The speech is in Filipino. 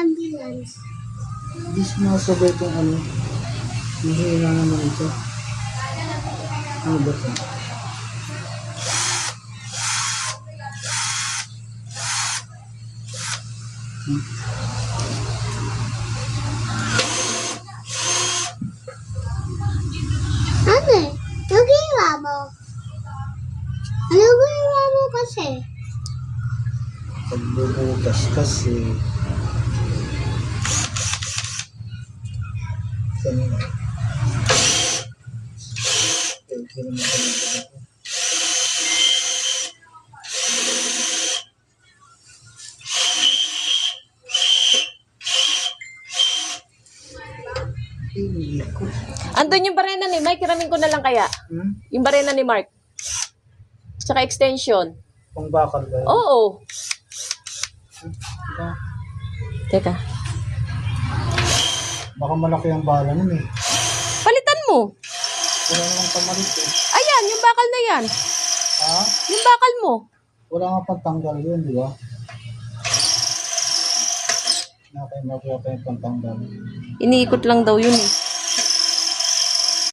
ambulance. Hindi sumasabay itong ano. Hindi na naman ito. Ano ba ito? Ano? Yung ginawa mo? Ano ginawa mo kasi? Pagbubutas kasi. Kanina. Hindi naman kanina. Andun yung barena ni Mike, kiramin ko na lang kaya. Yung barena ni Mark. Tsaka extension. Pang bakal ba yun? Oo. Diba? Teka. Baka malaki ang bala nun eh. Palitan mo. Wala namang tamalit eh. Ayan, yung bakal na yan. Ha? Yung bakal mo. Wala nga pantanggal yun, di ba? Nakay magkaya pa yung pantanggal. Iniikot lang daw yun eh.